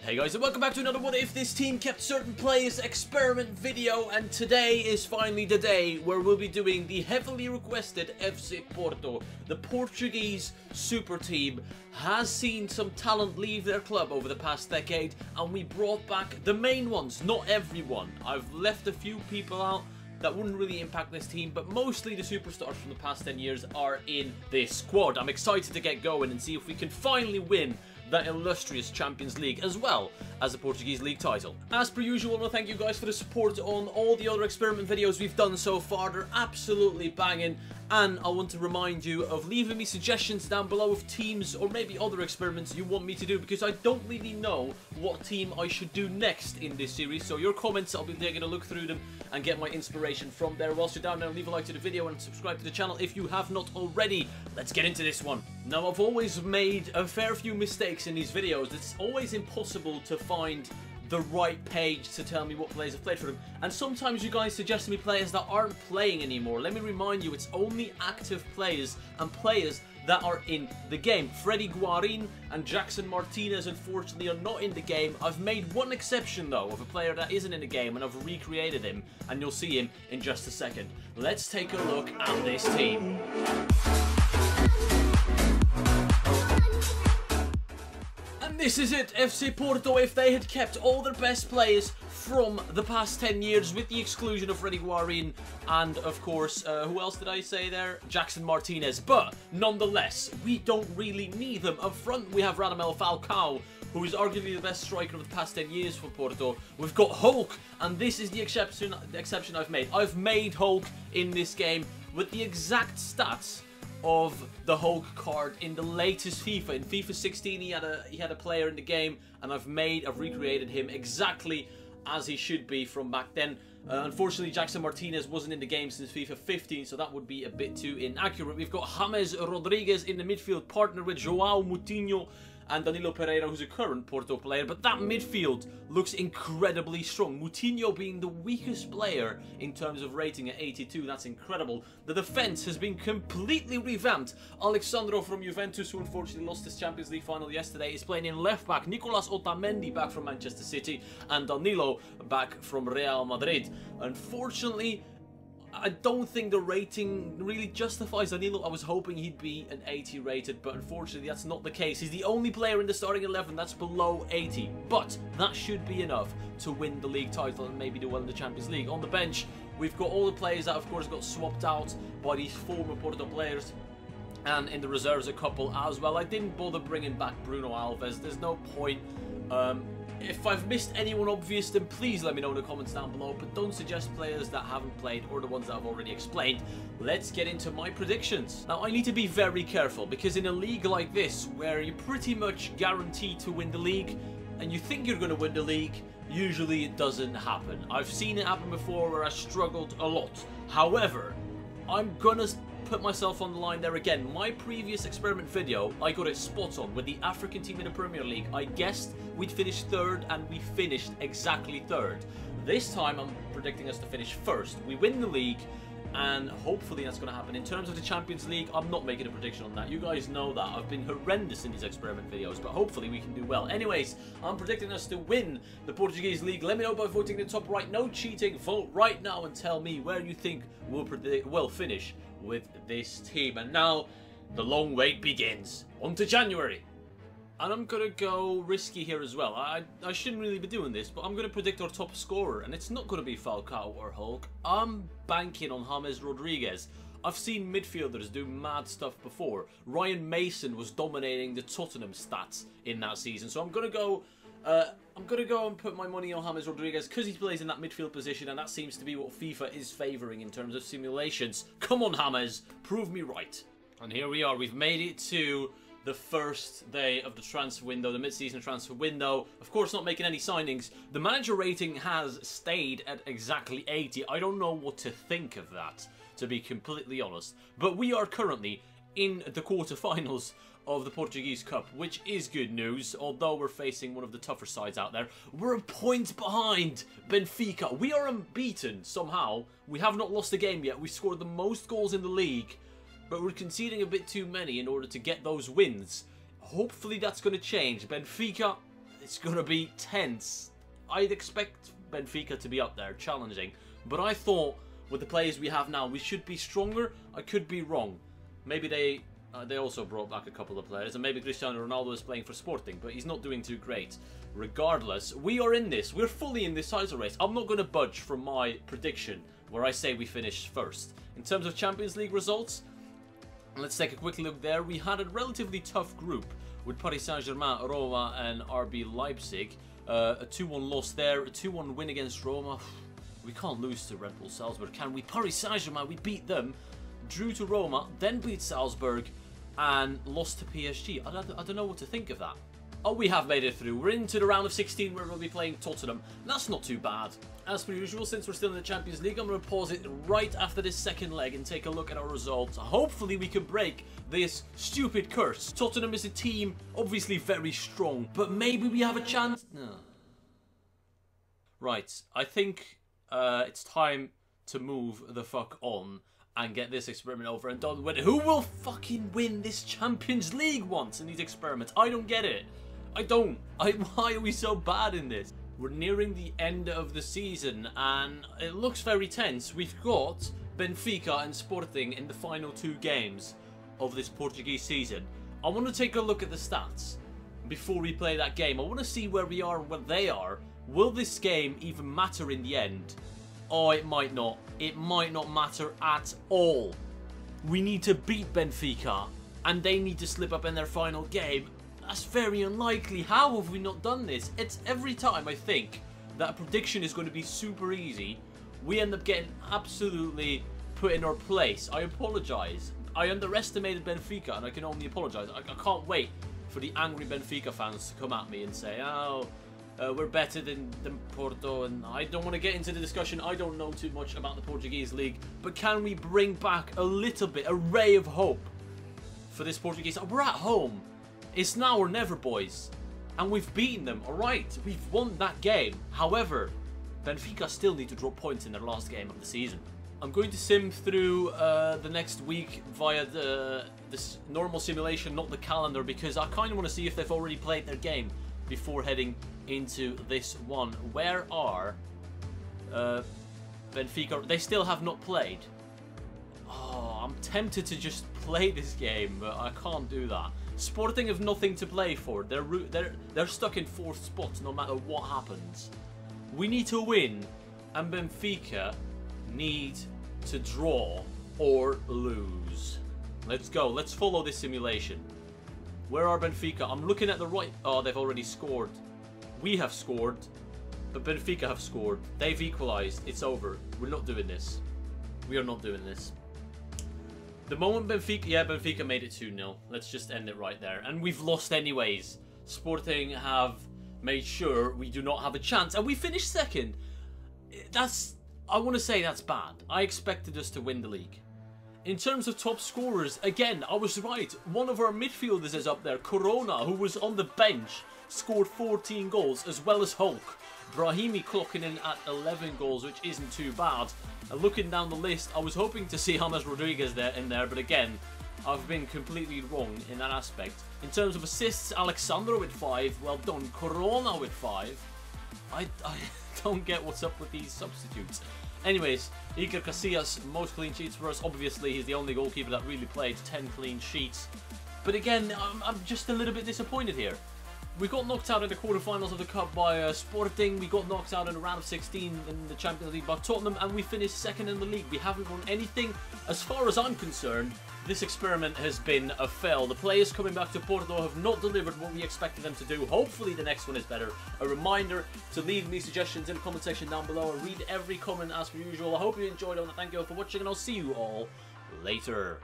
Hey guys, and welcome back to another What If This Team Kept Certain Players experiment video, and today is finally the day where we'll be doing the heavily requested FC Porto. The Portuguese super team has seen some talent leave their club over the past decade, and we brought back the main ones, not everyone. I've left a few people out that wouldn't really impact this team, but mostly the superstars from the past 10 years are in this squad. I'm excited to get going and see if we can finally win that illustrious Champions League, as well as the Portuguese League title. As per usual, I want to thank you guys for the support on all the other experiment videos we've done so far. They're absolutely banging, and I want to remind you of leaving me suggestions down below of teams or maybe other experiments you want me to do, because I don't really know what team I should do next in this series. So your comments, I'll be taking a look through them and get my inspiration from there. Whilst you're down there, leave a like to the video and subscribe to the channel if you have not already. Let's get into this one. Now, I've always made a fair few mistakes in these videos. It's always impossible to find the right page to tell me what players have played for them, and sometimes you guys suggest to me players that aren't playing anymore. Let me remind you, it's only active players and players that are in the game. Freddy Guarin and Jackson Martinez unfortunately are not in the game. I've made one exception though, of a player that isn't in the game, and I've recreated him, and you'll see him in just a second. Let's take a look at this team. This is it, FC Porto, if they had kept all their best players from the past 10 years, with the exclusion of Freddy Guarin and, of course, who else did I say there? Jackson Martinez. But, nonetheless, we don't really need them. Up front, we have Radamel Falcao, who is arguably the best striker of the past 10 years for Porto. We've got Hulk, and this is the exception I've made. I've made Hulk in this game with the exact stats of the Hulk card in the latest FIFA. In FIFA 16, he had a player in the game, and I've recreated him exactly as he should be from back then. Unfortunately, Jackson Martinez wasn't in the game since FIFA 15, so that would be a bit too inaccurate. We've got James Rodriguez in the midfield, partnered with João Moutinho and Danilo Pereira, who's a current Porto player, but that midfield looks incredibly strong. Moutinho being the weakest player in terms of rating at 82, that's incredible. The defence has been completely revamped. Alexandro from Juventus, who unfortunately lost his Champions League final yesterday, is playing in left back. Nicolas Otamendi back from Manchester City, and Danilo back from Real Madrid. Unfortunately, I don't think the rating really justifies Danilo. I was hoping he'd be an 80 rated, but unfortunately that's not the case. He's the only player in the starting 11 that's below 80, but that should be enough to win the league title and maybe do well in the Champions League. On the bench, we've got all the players that of course got swapped out by these former Porto players, and in the reserves a couple as well. I didn't bother bringing back Bruno Alves. There's no point. If I've missed anyone obvious, then please let me know in the comments down below, but don't suggest players that haven't played or the ones that I've already explained. Let's get into my predictions. Now, I need to be very careful, because in a league like this, where you're pretty much guaranteed to win the league, and you think you're going to win the league, usually it doesn't happen. I've seen it happen before where I struggled a lot. However, I'm gonna put myself on the line there again. My previous experiment video, I got it spot on with the African team in the Premier League. I guessed we'd finish third, and we finished exactly third. This time I'm predicting us to finish first. We win the league, and hopefully that's going to happen. In terms of the Champions League, I'm not making a prediction on that. You guys know that. I've been horrendous in these experiment videos, but hopefully we can do well. Anyways, I'm predicting us to win the Portuguese League. Let me know by voting in the top right. No cheating. Vote right now and tell me where you think we'll finish with this team. And now the long wait begins. On to January. And I'm going to go risky here as well. I shouldn't really be doing this, but I'm going to predict our top scorer, and it's not going to be Falcao or Hulk. I'm banking on James Rodriguez. I've seen midfielders do mad stuff before. Ryan Mason was dominating the Tottenham stats in that season, so I'm going to go and put my money on James Rodriguez, because he plays in that midfield position, and that seems to be what FIFA is favouring in terms of simulations. Come on, James, prove me right. And here we are. We've made it to the first day of the transfer window, the mid-season transfer window. Of course, not making any signings. The manager rating has stayed at exactly 80. I don't know what to think of that, to be completely honest. But we are currently in the quarterfinals of the Portuguese Cup, which is good news, although we're facing one of the tougher sides out there. We're a point behind Benfica. We are unbeaten somehow. We have not lost a game yet. We scored the most goals in the league, but we're conceding a bit too many in order to get those wins. Hopefully that's going to change. Benfica, It's going to be tense. I'd expect Benfica to be up there, challenging. But I thought, with the players we have now, we should be stronger. I could be wrong. Maybe they also brought back a couple of players, and maybe Cristiano Ronaldo is playing for Sporting, but he's not doing too great. Regardless, we are in this. We're fully in this title race. I'm not going to budge from my prediction, where I say we finish first. In terms of Champions League results, let's take a quick look there. We had a relatively tough group with Paris Saint-Germain, Roma and RB Leipzig. A 2-1 loss there, a 2-1 win against Roma. We can't lose to Red Bull Salzburg, can we? Paris Saint-Germain, we beat them. Drew to Roma, then beat Salzburg, and lost to PSG. I don't know what to think of that. Oh, we have made it through. We're into the round of 16 where we'll be playing Tottenham. That's not too bad. As per usual, since we're still in the Champions League, I'm going to pause it right after this second leg and take a look at our results. Hopefully we can break this stupid curse. Tottenham is a team, obviously very strong, but maybe we have a chance. No. Right, I think it's time to move the fuck on and get this experiment over and done with. Who will fucking win this Champions League once in these experiments? I don't get it. I don't. Why are we so bad in this? We're nearing the end of the season and it looks very tense. We've got Benfica and Sporting in the final 2 games of this Portuguese season. I want to take a look at the stats before we play that game. I want to see where we are and where they are. Will this game even matter in the end? Oh, it might not. It might not matter at all. We need to beat Benfica and they need to slip up in their final game. That's very unlikely. How have we not done this? It's every time I think that a prediction is going to be super easy, we end up getting absolutely put in our place. I apologise. I underestimated Benfica and I can only apologise. I can't wait for the angry Benfica fans to come at me and say, oh, we're better than Porto, and I don't want to get into the discussion. I don't know too much about the Portuguese league, but can we bring back a little bit, a ray of hope for this Portuguese? We're at home. It's now or never, boys. And we've beaten them, alright. We've won that game. However, Benfica still need to drop points in their last game of the season. I'm going to sim through the next week via this normal simulation, not the calendar, because I kind of want to see if they've already played their game before heading into this one. Where are Benfica? They still have not played. Oh, I'm tempted to just play this game, but I can't do that. Sporting have nothing to play for. They're stuck in 4th spot no matter what happens. We need to win, and Benfica need to draw or lose. Let's go. Let's follow this simulation. Where are Benfica? I'm looking at the right. Oh, they've already scored. We have scored, but Benfica have scored. They've equalised. It's over. We're not doing this. We are not doing this. The moment Benfica... Yeah, Benfica made it 2-0. Let's just end it right there. And we've lost anyways. Sporting have made sure we do not have a chance. And we finished 2nd. That's... I want to say that's bad. I expected us to win the league. In terms of top scorers, again, I was right. One of our midfielders is up there. Corona, who was on the bench, scored 14 goals, as well as Hulk. Brahimi clocking in at 11 goals, which isn't too bad. And looking down the list, I was hoping to see James Rodriguez in there, but again, I've been completely wrong in that aspect. In terms of assists, Alexandro with 5. Well done. Corona with 5. I don't get what's up with these substitutes. Anyways, Iker Casillas, most clean sheets for us. Obviously, he's the only goalkeeper that really played. 10 clean sheets. But again, I'm just a little bit disappointed here. We got knocked out in the quarterfinals of the Cup by Sporting. We got knocked out in the round of 16 in the Champions League by Tottenham. And we finished 2nd in the league. We haven't won anything. As far as I'm concerned, this experiment has been a fail. The players coming back to Porto have not delivered what we expected them to do. Hopefully the next one is better. A reminder to leave me suggestions in the comment section down below. I read every comment as per usual. I hope you enjoyed it. Thank you all for watching, and I'll see you all later.